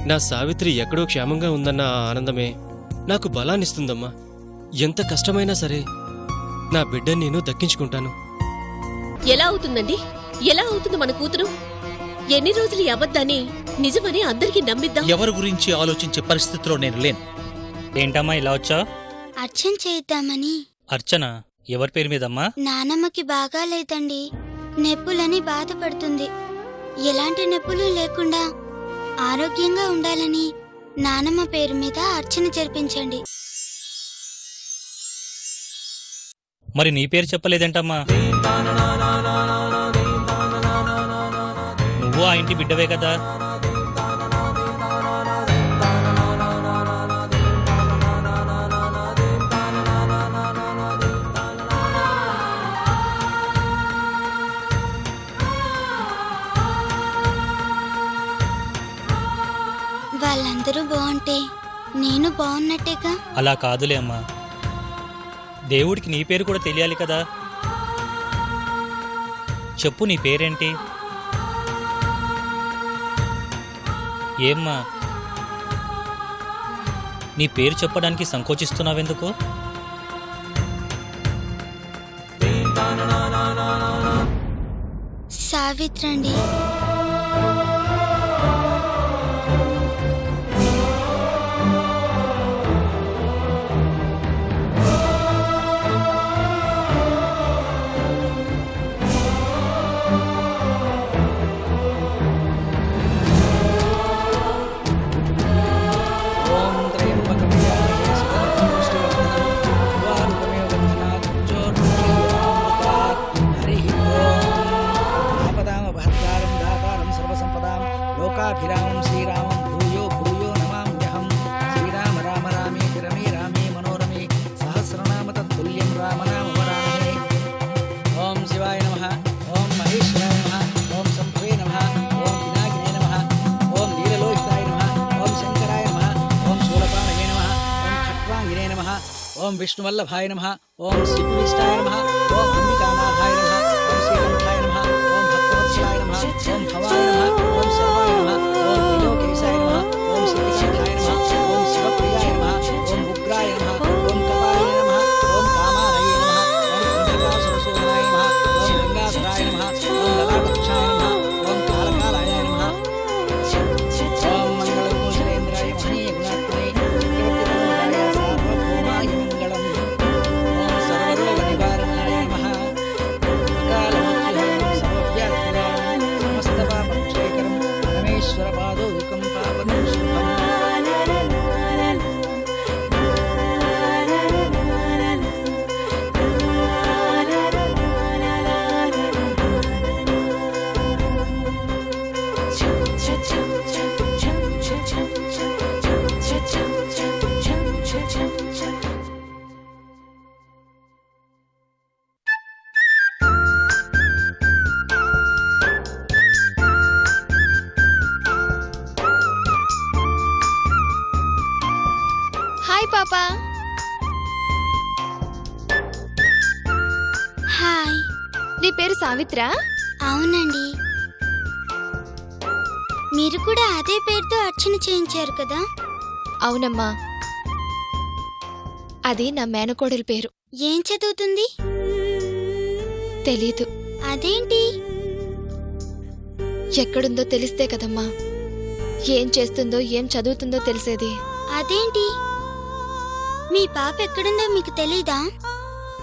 నా సావిత్రి ఎక్కడో క్షేమంగా ఉందన్న ఆ ఆనందమే నాకు బలాన్నిస్తుందమ్మా. ఎంత కష్టమైనా సరే నా బిడ్డని నేను దక్కించుకుంటాను. ఎలా అవుతుందండి? ఎలా అవుతుంది మన కూతురు? ఎన్ని రోజులు ఈ అబద్ధాన్ని నిజమని అందరికీ నమ్మిద్దాం. ఎవరి గురించి ఆలోచించే పరిస్థితిలో నేను లేను. ఏంటమ్మా ఇలా వచ్చా? అర్చన చేద్దామని. అర్చన ఎవరి పేరు మీదమ్మా? నానమ్మకి బాగా లేదండి, నొప్పులని బాధపడుతుంది. ఎలాంటి నొప్పులు లేకుండా ఆరోగ్యంగా ఉండాలని నానమ్మ పేరు మీద అర్చన జరిపించండి. మరి నీ పేరు చెప్పలేదేంటమ్మా? నువ్వు ఆ ఇంటి బిడ్డవే కదా. వాళ్ళందరూ బాగుంటే నేను బాగున్నట్టేగా. అలా కాదులే అమ్మా, దేవుడికి నీ పేరు కూడా తెలియాలి కదా. చెప్పు, నీ పేరేంటి? ఏమ్మా, నీ పేరు చెప్పడానికి సంకోచిస్తున్నావెందుకు? సావిత్రండి. లోకాభిరామం శ్రీరామం భూయో భూయో నమామ్యహం. శ్రీరామ రామ రామేతి రమే రామే మనోరమే సహస్రనామ తత్తుల్యం రామనామవరామే. ఓం శివాయ నమః. ఓం మహేశ్వరాయ నమః. ఓం సంభవే నమః. ఓం వినాయకాయ నమః. ఓం నీలలోహితాయ నమః. ఓం శంకరాయ నమః. ఓం శూలపాణయే నమః. ఓం ఖట్వాంగినే నమః. ఓం విష్ణువల్లభాయ నమః. ఓం శ్రీకృష్ణాయ నమః. ఓం అంబికానాథాయ నమః. ఓం శ్రీకంఠాయ నమః. ఓం భక్తవత్సలాయ నమః. ఓం భవాయ నమః. ఓం శర్వాయ నమః. ఓం త్రిలోకేశాయ నమః. ఓం శ్రీకంఠాయ నమః. ఓం శివప్రియాయ నమః. ఓం ఉగ్రాయ నమః. ఓం కపాలాయ నమః. ఓం కామారయే నమః. ఓం కంఠకాసురసూదనాయ నమః. ఓం గంగాధరాయ నమః. ఓం లలాటక్షాయ నమః. ఓం కాలకాలాయ నమః. ఓం మంగళం సురేంద్రాయ మహనీయ గుణాత్మనే చక్రవర్తితనూజాయ సార్వభౌమాయ మంగళం. ఓం సర్వరోగ నివారణాయ నమః. అకాలమృత్యుహరం సర్వవ్యాధినివారణం సమస్తపాపక్షేకరం పరమేశ్వర పాదోదకం పావనం శుభం. హాయ్ పాపా. హాయ్. నీ పేరు సావిత్రా? అవునండి. మీరు కూడా అదే పేరుతో అర్చన చేయించారు కదా? అవునమ్మా, అది నా మేనకోడలి పేరు. ఏం చదువుతుంది? తెలీదు. అదేంటి? ఎక్కడుందో తెలిస్తే కదమ్మా ఏం చేస్తుందో ఏం చదువుతుందో తెలిసేది. అదేంటి? మీ పాప ఎక్కడుందో మీకు తెలీదా?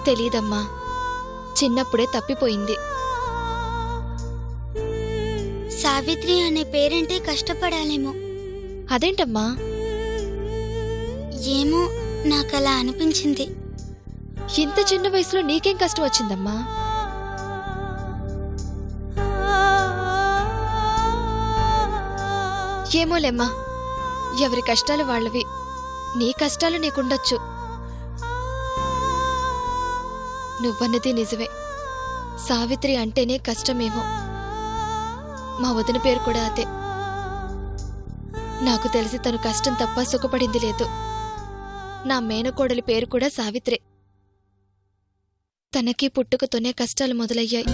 తెలీదమ్మా, చిన్నప్పుడే తప్పిపోయింది. సావిత్రి అనే పేరంటే కష్టపడాలేమో. అదేంటమ్మా? ఏమో, నాకలా అనిపించింది. ఇంత చిన్న వయసులో నీకేం కష్టం వచ్చిందమ్మా? ఏమోలేమ్మా, ఎవరి కష్టాలు వాళ్ళవి. నీ కష్టాలు నీకుండొచ్చు. నువ్వన్నది నిజమే. సావిత్రి అంటేనే కష్టమేమో. మా వదిన పేరు కూడా అదే. నాకు తెలిసి తను కష్టం తప్ప సుఖపడింది లేదు. నా మేనకోడలి పేరు కూడా సావిత్రే. తనకి పుట్టుకతోనే కష్టాలు మొదలయ్యాయి.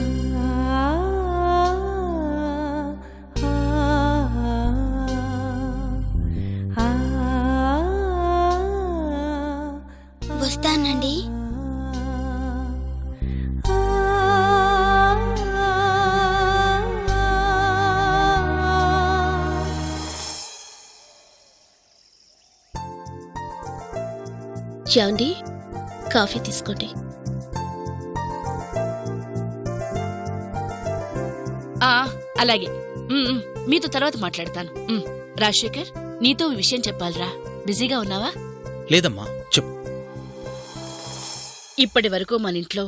యాండి కాఫీ తీసుకోండి. అలాగే మీతో తర్వాత మాట్లాడతాను. రాజశేఖర్, నీతో ఈ విషయం చెప్పాలిరా. బిజీగా ఉన్నావా? లేదమ్మా, చెప్పు. ఇప్పటి వరకు మన ఇంట్లో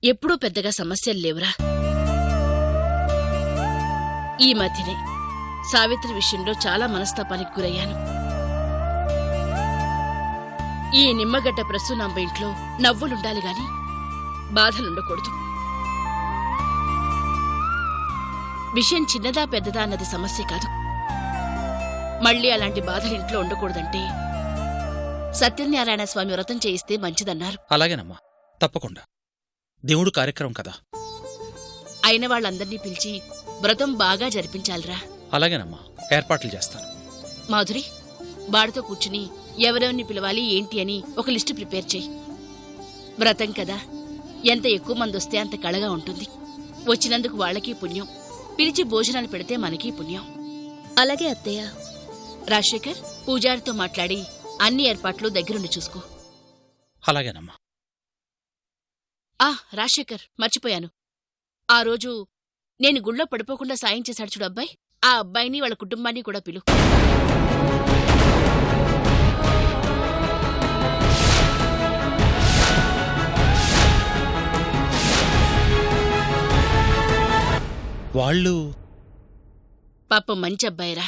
ఎప్పుడూ పెద్దగా సమస్యలు లేవురా. ఈ మధ్యనే సావిత్రి విషయంలో చాలా మనస్తాపానికి గురయ్యాను. ఈ నిమ్మగడ్డ ప్రసూనాంబ ఇంట్లో నవ్వులుండాలి గాని బాధలుండకూడదు. విషయం చిన్నదా పెద్దదా అన్నది సమస్య కాదు. మళ్ళీ అలాంటి బాధలు ఇంట్లో ఉండకూడదంటే సత్యనారాయణ స్వామి వ్రతం చేయిస్తే మంచిదన్నారు. అలాగేనమ్మా, తప్పకుండా. దేవుడు కార్యక్రమం కదా. అయిన వాళ్ళందర్నీ పిలిచి వ్రతం బాగా జరిపించాలిరా. అలాగేనమ్మా, ఏర్పాట్లు చేస్తాను. మాధురి, బాడితో కూర్చుని ఎవరెవరిని పిలవాలి ఏంటి అని ఒక లిస్టు ప్రిపేర్ చెయ్యి. వ్రతం కదా, ఎంత ఎక్కువ మంది వస్తే అంత కళగా ఉంటుంది. వచ్చినందుకు వాళ్ళకి పుణ్యం, పిలిచి భోజనాలు పెడితే మనకి పుణ్యం. అలాగే అత్తయ్య. రాజశేఖర్, పూజారితో మాట్లాడి అన్ని ఏర్పాట్లు దగ్గరుండి చూసుకో. అలాగేనమ్మా. రాజశేఖర్, మర్చిపోయాను. ఆ రోజు నేను గుళ్ళో పడిపోకుండా సాయం చేశాడు చూడు అబ్బాయి, ఆ అబ్బాయిని వాళ్ళ కుటుంబాన్ని కూడా పిలు. వాళ్ళు పాపం మంచి అబ్బాయిరా.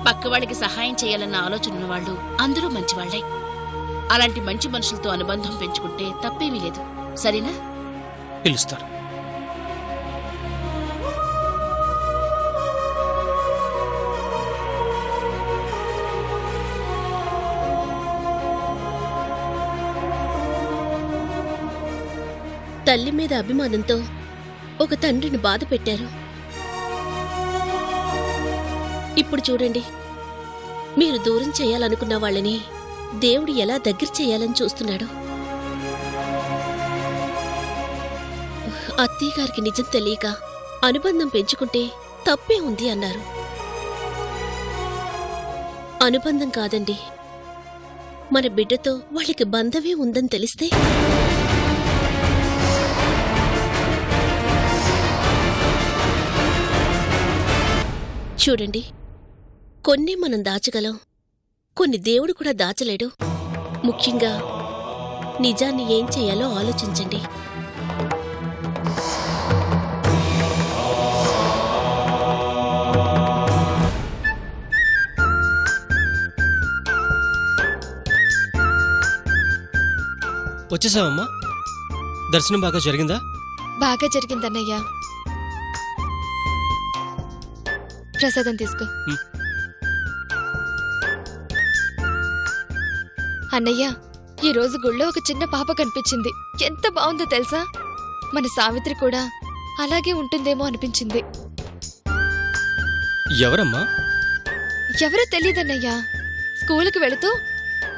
పక్కవాడికి సహాయం చేయాలన్న ఆలోచన ఉన్నవాళ్లు అందరూ మంచివాళ్లే. అలాంటి మంచి మనుషులతో అనుబంధం పెంచుకుంటే తప్పేమీ లేదు. సరేనా? పిలుస్తారు. తల్లి మీద అభిమానంతో ఒక తండ్రిని బాధ పెట్టారు. ఇప్పుడు చూడండి, మీరు దూరం చేయాలనుకున్న వాళ్ళని దేవుడు ఎలా దగ్గర చేయాలని చూస్తున్నాడు. అత్తయ్య గారికి నిజం తెలియక అనుబంధం పెంచుకుంటే తప్పే ఉంది అన్నారు. అనుబంధం కాదండి, మన బిడ్డతో వాళ్ళకి బంధమే ఉందని తెలిస్తే చూడండి, కొన్ని మనం దాచగలం, కొన్ని దేవుడు కూడా దాచలేడు. ముఖ్యంగా నిజాన్ని ఏం చేయాలో ఆలోచించండి. వచ్చేసావమ్మా? దర్శనం బాగా జరిగిందా? బాగా జరిగిందన్నయ్యా. ప్రసాదం తీసుకో. అన్నయ్య, ఈ రోజు గుళ్ళో ఒక చిన్న పాప కనిపించింది. ఎంత బాగుందో తెలుసా? మన సావిత్రి కూడా అలాగే ఉంటుందేమో అనిపించింది. ఎవరమ్మా? ఎవరో తెలియదన్నయ్యా. స్కూలుకి వెళుతూ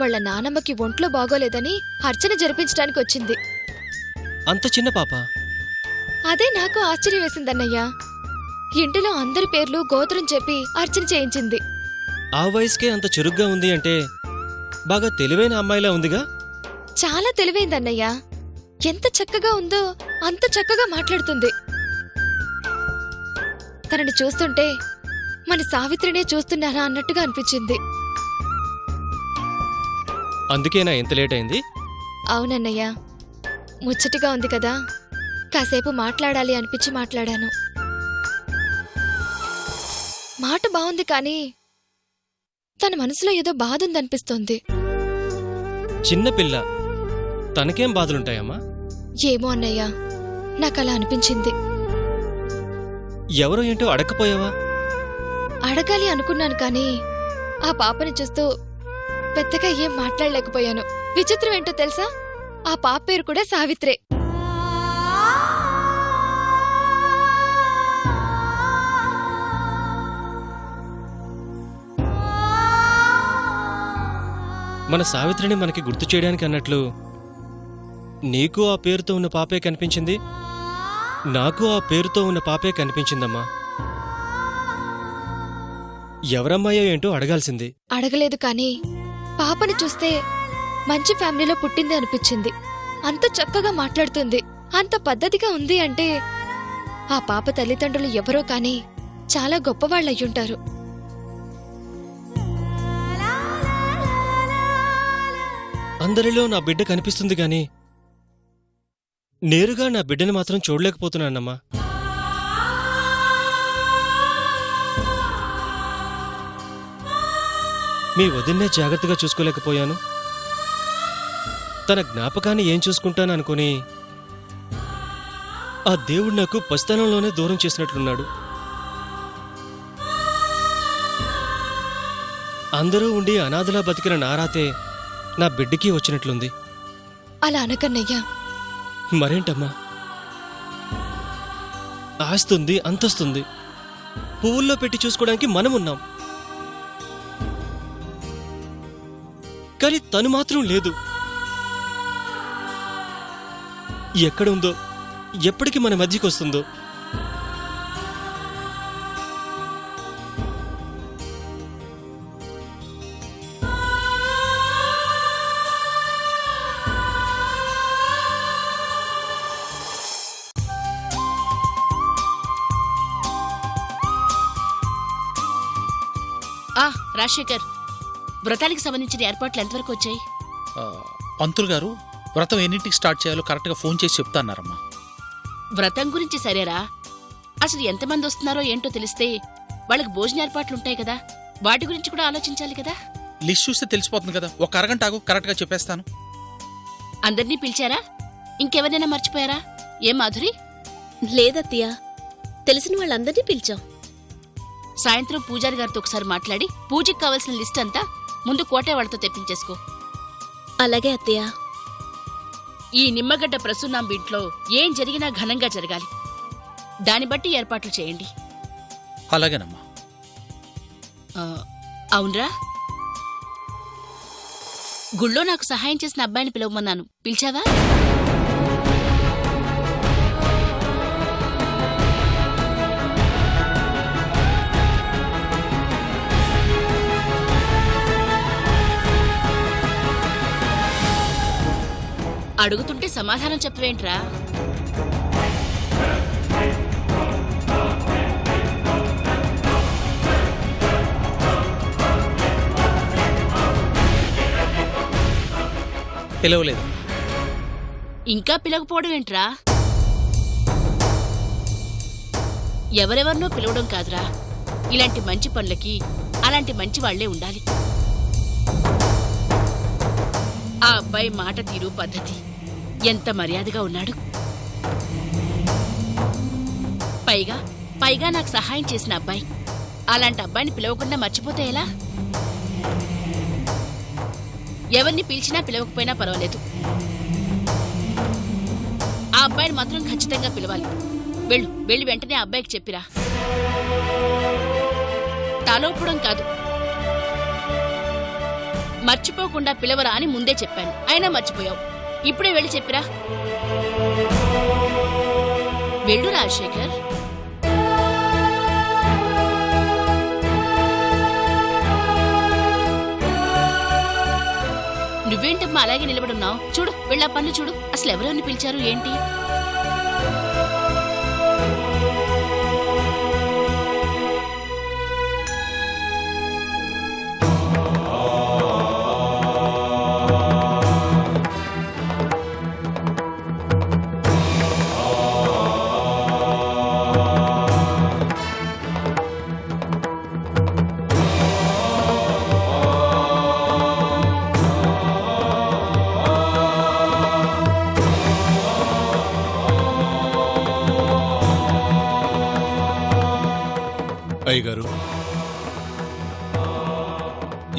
వాళ్ళ నానమ్మకి ఒంట్లో బాగోలేదని అర్చన జరిపించడానికి వచ్చింది. అంత చిన్న పాప? అదే నాకు ఆశ్చర్యం వేసిందన్నయ్యా. ఇంటిలో అందరి పేర్లు గోత్రం చెప్పి అర్చన చేయించింది. ఆ వయసుకే అంత చురుగ్గా ఉంది అంటే బాగా తెలివైన అమ్మాయిలా ఉందిగా? చాలా తెలివైందన్నయ్యా. ఎంత చక్కగా ఉందో అంత చక్కగా మాట్లాడుతుంది. తనని చూస్తుంటే మన సావిత్రినే చూస్తున్నానా అన్నట్టుగా అనిపించింది. అందుకేనా ఎంత లేట్ అయింది? అవునన్నయ్యా, ముచ్చటిగా ఉంది కదా, కాసేపు మాట్లాడాలి అనిపించి మాట్లాడాను. మాట బాగుంది కానీ తన మనసులో ఏదో బాధ ఉందనిపిస్తోంది. చిన్నపిల్ల, తనకేం బాధలుంటాయమ్మా? ఏమో అన్నయ్యా, నాకలా అనిపించింది. ఎవరో ఏంటో అడగకపోయావా? అడగాలి అనుకున్నాను కానీ ఆ పాపని చూస్తూ పెద్దగా ఏం మాట్లాడలేకపోయాను. విచిత్రం ఏంటో తెలుసా? ఆ పాప పేరు కూడా సావిత్రే. మన సావిత్రిని మనకి గుర్తు చేయడానికి అన్నట్లు నీకు ఆ పేరుతో ఉన్న పాపే కనిపించింది, నాకు ఆ పేరుతో ఉన్న పాపే కనిపించిందమ్మా. ఎవరమ్మాయో ఏంటో అడగాల్సింది. అడగలేదు కానీ పాపని చూస్తే మంచి ఫ్యామిలీలో పుట్టింది అనిపించింది. అంత చక్కగా మాట్లాడుతుంది, అంత పద్ధతిగా ఉంది అంటే ఆ పాప తల్లిదండ్రులు ఎవరో కానీ చాలా గొప్పవాళ్ళయ్యుంటారు. అందరిలో నా బిడ్డ కనిపిస్తుంది గాని నేరుగా నా బిడ్డని మాత్రం చూడలేకపోతున్నానమ్మా. మీ వదిన్నే జాగ్రత్తగా చూసుకోలేకపోయాను. తన జ్ఞాపకాన్ని ఏం చూసుకుంటాననుకుని ఆ దేవుడు నాకు పసితనంలోనే దూరం చేసినట్లున్నాడు. అందరూ ఉండి అనాథలా బతికిన నారాతే నా బిడ్డకి వచ్చినట్లుంది. అలా అనకన్నయ్యా. మరేంటమ్మా, ఆస్తుంది, అంతస్తుంది, పువ్వుల్లో పెట్టి చూసుకోవడానికి మనమున్నాం. కానీ తను మాత్రం లేదు. ఎక్కడుందో, ఎప్పటికి మన మధ్యకి వస్తుందో. రాజశేఖర్, వ్రతానికి సంబంధించిన ఏర్పాట్లు ఎంతవరకు వచ్చాయి? పంతులు గారు వ్రతం ఎన్నింటికి స్టార్ట్ చేయాలో కరెక్ట్గా ఫోన్ చేసి చెప్తా అన్నారమ్మా. వ్రతం గురించి సరేరా, అసలు ఎంతమంది వస్తున్నారో ఏంటో తెలిస్తే వాళ్ళకి భోజన ఏర్పాట్లుంటాయి కదా, వాటి గురించి కూడా ఆలోచించాలి కదా. లిస్ట్ చూస్తే తెలిసిపోతుంది కదా. ఒక అరగంట ఆగు, కరెక్ట్గా చెప్పేస్తాను. అందరినీ పిలిచారా? ఇంకెవరైనా మర్చిపోయారా? ఏం మాధురి? లేదత్తయ్యా, తెలిసిన వాళ్ళందరినీ పిలిచాం. సాయంత్రం పూజారి గారితో ఒకసారి మాట్లాడి పూజకి కావాల్సిన లిస్ట్ అంతా ముందు కోటే వాళ్ళతో తెప్పించేసుకో. అలాగే అత్తయ్యా. ఈ నిమ్మగడ్డ ప్రసూనాంబ ఇంట్లో ఏం జరిగినా ఘనంగా జరగాలి. దాన్ని బట్టి ఏర్పాట్లు చేయండి. అలాగేనమ్మా. అవునరా, గుళ్ళో నాకు సహాయం చేసిన అబ్బాయిని పిలవమన్నాను, పిలిచావా? అడుగుతుంటే సమాధానం చెప్పవేంట్రా? పిలవలేదు. ఇంకా పిలవకపోవడం ఏంట్రా? ఎవరెవరినో పిలవడం కాదురా, ఇలాంటి మంచి పనులకి అలాంటి మంచి వాళ్లే ఉండాలి. ఆ అబ్బాయి మాట తీరు, పద్ధతి ఎంత మర్యాదగా ఉన్నాడు. పైగా నాకు సహాయం చేసిన అబ్బాయి. అలాంటి అబ్బాయిని పిలవకుండా మర్చిపోతే ఎలా? ఎవరిని పిలిచినా పిలవకపోయినా పర్వాలేదు, ఆ అబ్బాయిని మాత్రం ఖచ్చితంగా పిలవాలి. వెళ్ళి వెంటనే ఆ అబ్బాయికి చెప్పిరా. తలోపడం కాదు, మర్చిపోకుండా పిలవరా అని ముందే చెప్పాను, అయినా మర్చిపోయావు. ఇప్పుడే వెళ్ళి చెప్పిరా. వెళ్ళు రాజశేఖర్. నువ్వేంటమ్మా అలాగే నిలబడున్నావు? చూడు, వెళ్ళా పనులు చూడు. అసలు ఎవరెవరిని పిలిచారు ఏంటి? అయ్యగారు,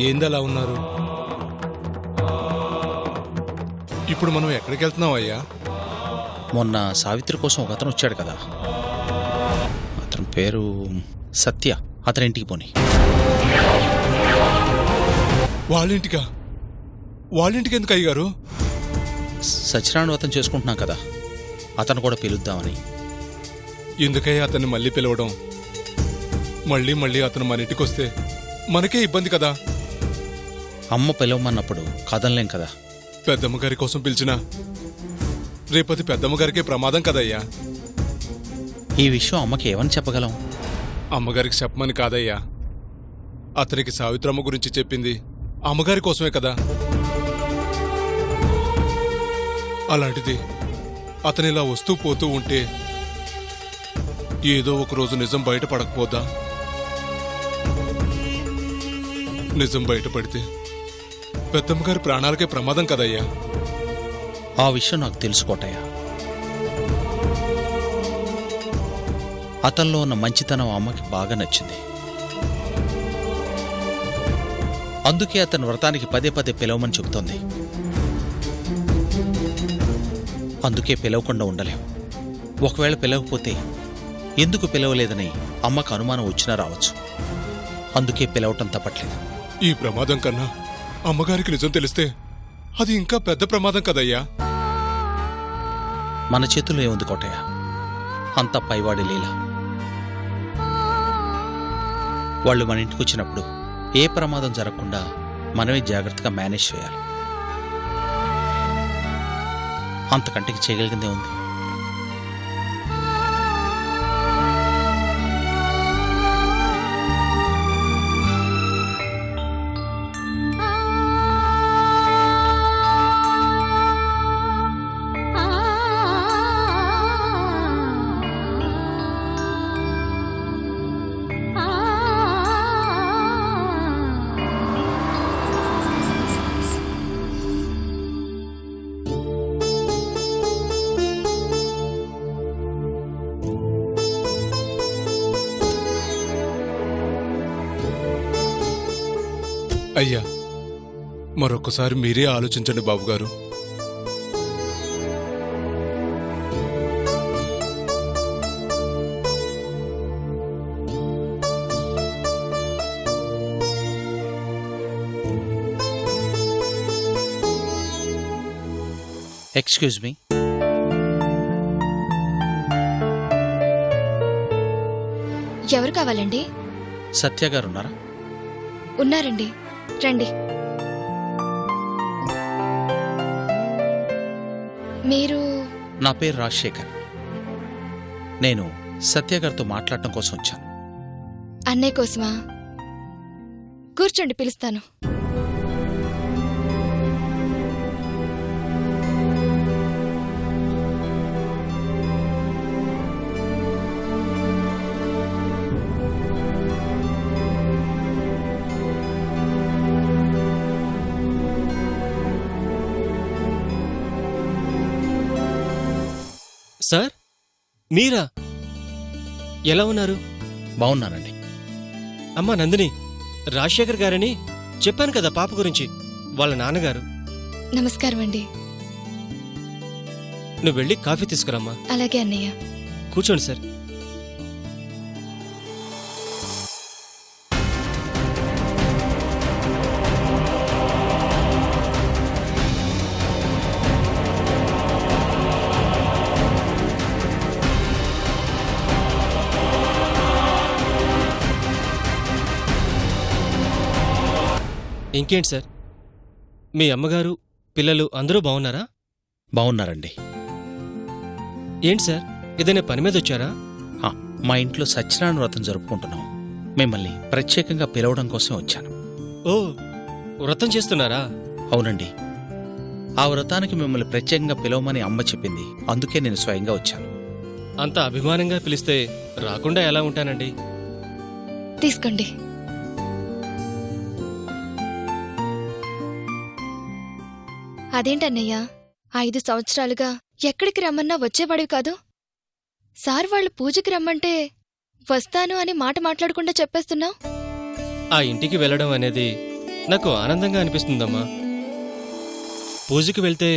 ఏందలా ఉన్నారు? ఇప్పుడు మనం ఎక్కడికి వెళ్తున్నాం అయ్యా? మొన్న సావిత్రి కోసం ఒక అతను వచ్చాడు కదా, అతని పేరు సత్య. అతని ఇంటికి పోని. వాళ్ళింటికా? వాళ్ళింటికి ఎందుకు అయ్యగారు? సత్యనారాయణ వ్రతం చేసుకుంటున్నాం కదా, అతను కూడా పిలుద్దామని. ఎందుకయ్యా అతన్ని మళ్ళీ పిలవడం? మళ్ళీ అతను మన ఇంటికి వస్తే మనకే ఇబ్బంది కదా. అమ్మ పిలవమన్నప్పుడు కదనలేం కదా. పెద్దమ్మగారి కోసం పిలిచినా రేపది పెద్దమ్మగారికే ప్రమాదం కదయ్యా. ఈ విషయం అమ్మకి ఏమని చెప్పగలం? అమ్మగారికి చెప్పమని కాదయ్యా, అతనికి సావిత్రమ్మ గురించి చెప్పింది అమ్మగారి కోసమే కదా. అలాంటిది అతనిలా వస్తూ పోతూ ఉంటే ఏదో ఒక రోజు నిజం బయటపడకపోదా? నిజం బయటపడితే పెద్దమ్మగారి ప్రాణాలకే ప్రమాదం కదయ్యా. ఆ విషయం నాకు తెలుసుకోటయ్యా. అతనిలో ఉన్న మంచితనం అమ్మకి బాగా నచ్చింది. అందుకే అతని వ్రతానికి పదే పదే పిలవమని చెబుతోంది. అందుకే పిలవకుండా ఉండలేం. ఒకవేళ పిలవకపోతే ఎందుకు పిలవలేదని అమ్మకు అనుమానం వచ్చినా రావచ్చు. అందుకే పిలవటం తప్పట్లేదు. ఈ ప్రమాదం కన్నా అమ్మగారికి నిజం తెలిస్తే అది ఇంకా పెద్ద ప్రమాదం కదయ్యా. మన చేతుల్లో ఏముంది కోటయ్య? అంతా పైవాడి లీల. వాళ్ళు మన ఇంటికి వచ్చినప్పుడు ఏ ప్రమాదం జరగకుండా మనమే జాగ్రత్తగా మేనేజ్ చేయాలి. అంతకంటే చేయగలిగిందే ఉంది. అయ్యా, మరొకసారి మీరే ఆలోచించండి బాబుగారు. Excuse me. ఎవరు కావాలండి? సత్య గారు ఉన్నారా? ఉన్నారండి, రండి. మీరు? నా పేరు రాజశేఖర్. నేను సత్య గారితో మాట్లాడటం కోసం వచ్చాను. అన్నయ్య కోసమా? కూర్చోండి, పిలుస్తాను. సార్, మీరా? ఎలా ఉన్నారు? బాగున్నానండి. అమ్మా నందిని, రాజశేఖర్ గారని చెప్పాను కదా పాప గురించి, వాళ్ళ నాన్నగారు. నమస్కారం అండి. నువ్వు వెళ్ళి కాఫీ తీసుకురామ్మా. అలాగే అన్నయ్య. కూర్చోండి సార్. ఇంకేంటి సార్, మీ అమ్మగారు పిల్లలు అందరూ బాగున్నారా? బాగున్నారండి. ఏంటి సార్, ఏదైనా పని మీద వచ్చారా? మా ఇంట్లో సత్యనారాయణ వ్రతం జరుపుకుంటున్నాం. మిమ్మల్ని ప్రత్యేకంగా పిలవడం కోసం వచ్చాను. ఓ, వ్రతం చేస్తున్నారా? అవునండి. ఆ వ్రతానికి మిమ్మల్ని ప్రత్యేకంగా పిలవమని అమ్మ చెప్పింది. అందుకే నేను స్వయంగా వచ్చాను. అంత అభిమానంగా పిలిస్తే రాకుండా ఎలా ఉంటానండి? తీసుకోండి. అదేంటన్నయ్య, 5 సంవత్సరాలుగా ఎక్కడికి రమ్మన్నా వచ్చేవాడివి కాదు. సార్ వాళ్ళు పూజకి రమ్మంటే వస్తాను అని మాట మాట్లాడకుండా చెప్పేస్తున్నావు. ఆ ఇంటికి వెళ్ళడం అనేది నాకు ఆనందంగా అనిపిస్తుందమ్మా. పూజకి వెళ్తే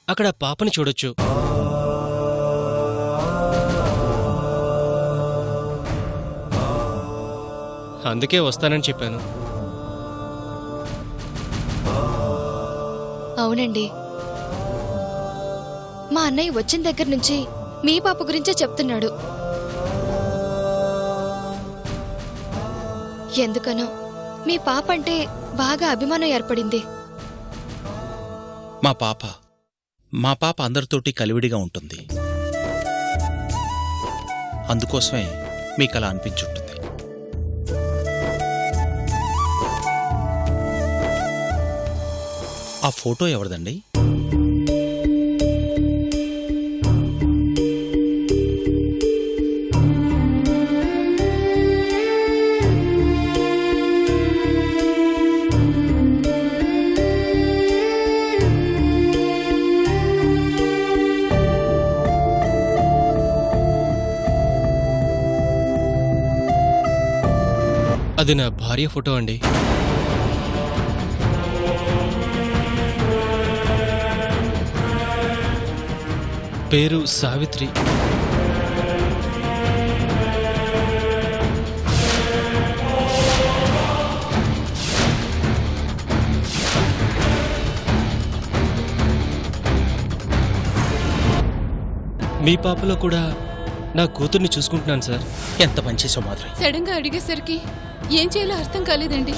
అక్కడ పాపని చూడొచ్చు. అందుకే వస్తానని చెప్పాను. అవునండి, మా అన్నయ్య వచ్చిన దగ్గర నుంచి మీ పాప గురించే చెప్తున్నాడు. ఎందుకనో మీ పాప అంటే బాగా అభిమానం ఏర్పడింది. మా పాప అందరితోటి కలివిడిగా ఉంటుంది. అందుకోసమే మీకు అలా అనిపించుంటుంది. ఆ ఫోటో ఎవరిదండి? అది నా భార్య ఫోటో అండి. పేరు సావిత్రి. మీ పాపలో కూడా నా కూతుర్ని చూసుకుంటున్నాను సార్. ఎంత పనిచేసావు మాధురి. సడన్ గా అడిగేసరికి ఏం చేయాలో అర్థం కాలేదండి.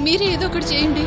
మీరే ఏదో ఒకటి చేయండి.